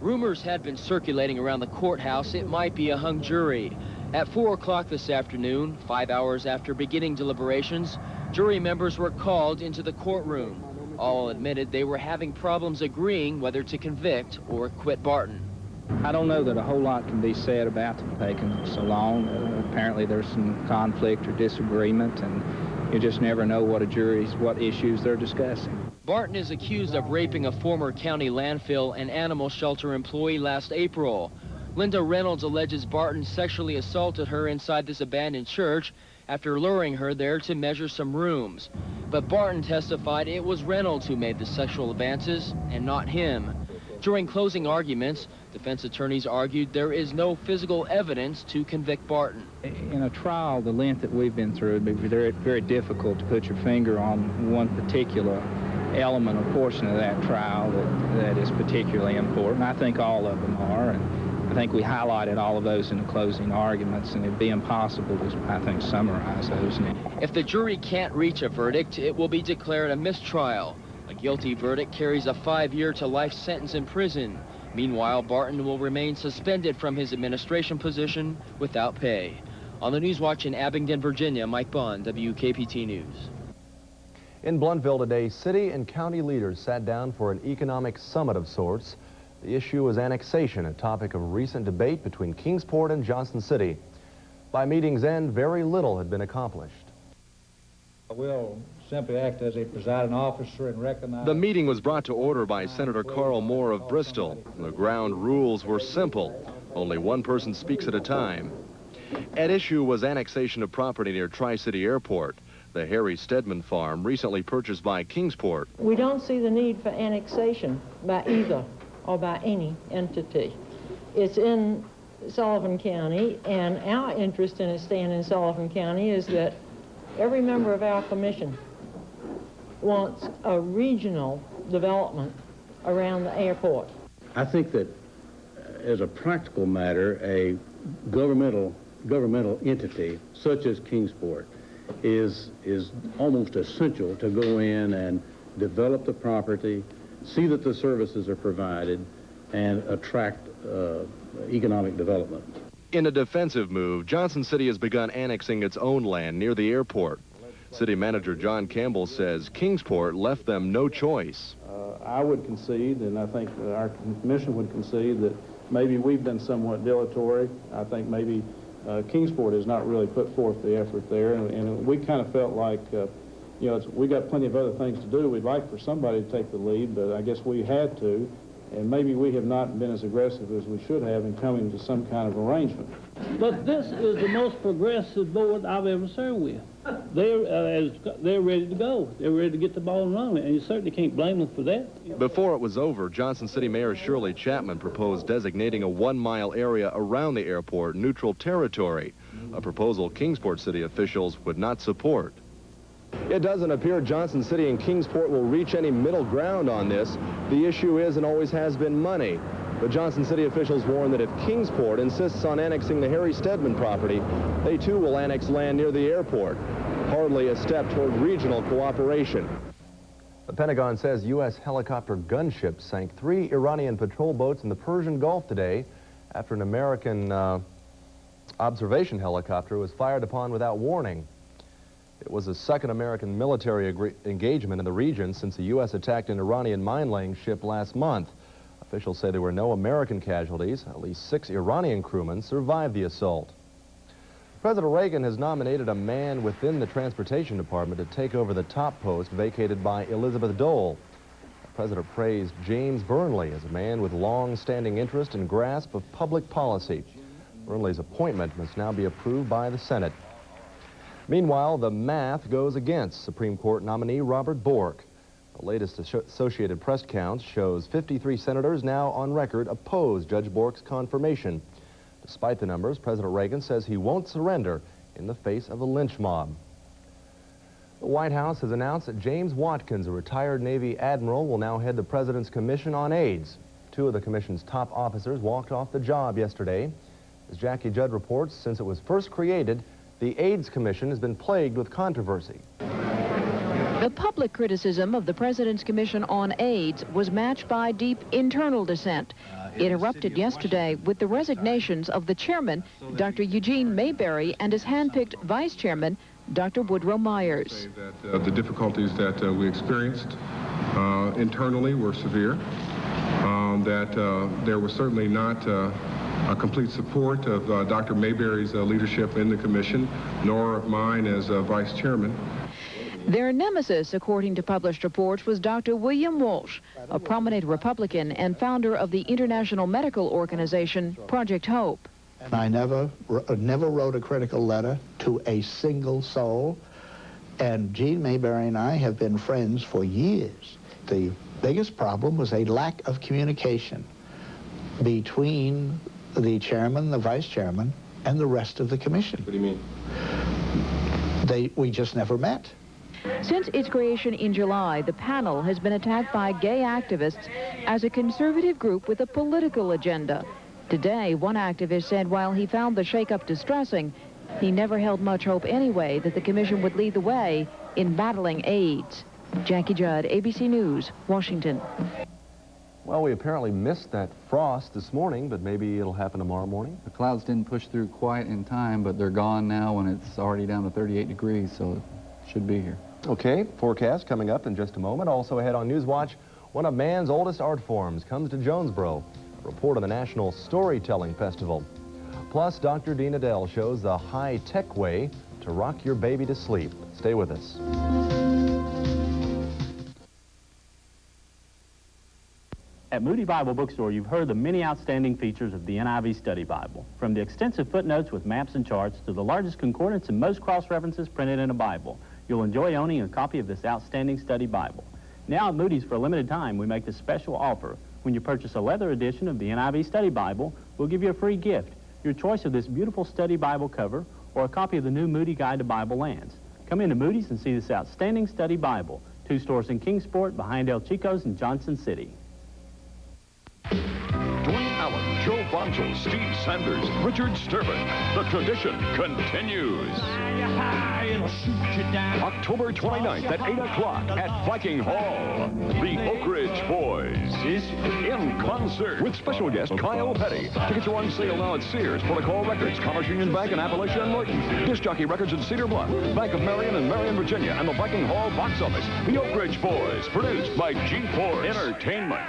Rumors had been circulating around the courthouse it might be a hung jury. At 4 o'clock this afternoon, 5 hours after beginning deliberations, jury members were called into the courtroom. All admitted they were having problems agreeing whether to convict or acquit Barton. I don't know that a whole lot can be said about them taking so long. Apparently there's some conflict or disagreement, and you just never know what issues they're discussing. Barton is accused of raping a former county landfill and animal shelter employee last April. Linda Reynolds alleges Barton sexually assaulted her inside this abandoned church after luring her there to measure some rooms. But Barton testified it was Reynolds who made the sexual advances and not him. During closing arguments, defense attorneys argued there is no physical evidence to convict Barton. In a trial the length that we've been through, it would be very, very difficult to put your finger on one particular element or portion of that trial that is particularly important. I think all of them are, and I think we highlighted all of those in the closing arguments, and it'd be impossible to, I think, summarize those now. If the jury can't reach a verdict, it will be declared a mistrial. A guilty verdict carries a 5-year to life sentence in prison. Meanwhile, Barton will remain suspended from his administration position without pay. On the Newswatch in Abingdon, Virginia, Mike Bond, WKPT News. In Blountville today, city and county leaders sat down for an economic summit of sorts. The issue was annexation, a topic of recent debate between Kingsport and Johnson City. By meeting's end, very little had been accomplished. I will simply act as a presiding officer and recognize... The meeting was brought to order by Senator Carl Moore of Bristol. The ground rules were simple. Only one person speaks at a time. At issue was annexation of property near Tri-City Airport. The Harry Stedman farm, recently purchased by Kingsport. We don't see the need for annexation by either or by any entity. It's in Sullivan County, and our interest in it staying in Sullivan County is that every member of our commission wants a regional development around the airport. I think that as a practical matter, a governmental entity such as Kingsport is almost essential to go in and develop the property, see that the services are provided, and attract economic development. In a defensive move, Johnson City has begun annexing its own land near the airport. City Manager John Campbell says Kingsport left them no choice. I would concede, and I think our commission would concede, that maybe we've been somewhat dilatory. I think maybe Kingsport has not really put forth the effort there, and we kind of felt like, you know, we got plenty of other things to do. We'd like for somebody to take the lead, but I guess we had to, and maybe we have not been as aggressive as we should have in coming to some kind of arrangement. But this is the most progressive board I've ever served with. They're ready to go. They're ready to get the ball rolling, and you certainly can't blame them for that. Before it was over, Johnson City Mayor Shirley Chapman proposed designating a 1-mile area around the airport neutral territory, a proposal Kingsport City officials would not support. It doesn't appear Johnson City and Kingsport will reach any middle ground on this. The issue is and always has been money. But Johnson City officials warn that if Kingsport insists on annexing the Harry Stedman property, they too will annex land near the airport. Hardly a step toward regional cooperation. The Pentagon says U.S. helicopter gunships sank 3 Iranian patrol boats in the Persian Gulf today after an American observation helicopter was fired upon without warning. It was the second American military engagement in the region since the U.S. attacked an Iranian mine-laying ship last month. Officials say there were no American casualties. At least 6 Iranian crewmen survived the assault. President Reagan has nominated a man within the Transportation Department to take over the top post vacated by Elizabeth Dole. The president praised James Burnley as a man with long-standing interest and grasp of public policy. Burnley's appointment must now be approved by the Senate. Meanwhile, the math goes against Supreme Court nominee Robert Bork. The latest Associated Press count shows 53 senators now on record oppose Judge Bork's confirmation. Despite the numbers, President Reagan says he won't surrender in the face of a lynch mob. The White House has announced that James Watkins, a retired Navy admiral, will now head the President's Commission on AIDS. 2 of the commission's top officers walked off the job yesterday. As Jackie Judd reports, since it was first created, the AIDS Commission has been plagued with controversy. The public criticism of the President's Commission on AIDS was matched by deep internal dissent. It erupted yesterday with the resignations of the chairman, Dr. Eugene Mayberry, and his hand-picked vice chairman, Dr. Woodrow Myers. The difficulties that we experienced internally were severe, that there was certainly not a complete support of Dr. Mayberry's leadership in the commission, nor of mine as vice chairman. Their nemesis, according to published reports, was Dr. William Walsh, a prominent Republican and founder of the international medical organization Project Hope. And I never wrote a critical letter to a single soul. And Gene Mayberry and I have been friends for years. The biggest problem was a lack of communication between the chairman, the vice chairman, and the rest of the commission. What do you mean? We just never met. Since its creation in July, the panel has been attacked by gay activists as a conservative group with a political agenda. Today, one activist said while he found the shakeup distressing, he never held much hope anyway that the commission would lead the way in battling AIDS. Jackie Judd, ABC News, Washington. Well, we apparently missed that frost this morning, but maybe it'll happen tomorrow morning. The clouds didn't push through quite in time, but they're gone now and it's already down to 38 degrees, so it should be here. Okay, forecast coming up in just a moment. Also ahead on Newswatch, one of man's oldest art forms comes to Jonesboro. A report on the National Storytelling Festival. Plus, Dr. Dean Adele shows the high-tech way to rock your baby to sleep. Stay with us. At Moody Bible Bookstore, you've heard the many outstanding features of the NIV Study Bible, from the extensive footnotes with maps and charts to the largest concordance and most cross-references printed in a Bible. You'll enjoy owning a copy of this outstanding study Bible. Now at Moody's, for a limited time, we make this special offer. When you purchase a leather edition of the NIV Study Bible, we'll give you a free gift, your choice of this beautiful study Bible cover or a copy of the new Moody Guide to Bible Lands. Come into Moody's and see this outstanding study Bible. 2 stores in Kingsport, behind El Chico's in Johnson City. Dwayne Allen, Joe Bonzo, Steve Sanders, Richard Sturban. The tradition continues. October 29th at 8 o'clock at Viking Hall. The Oak Ridge Boys in concert with special guest Kyle Petty. Tickets are on sale now at Sears, Protocol Records, Commerce Union Bank in Appalachia and Norton. Disc Jockey Records in Cedar Bluff, Bank of Marion and Marion, Virginia, and the Viking Hall box office. The Oak Ridge Boys, produced by G4 Entertainment.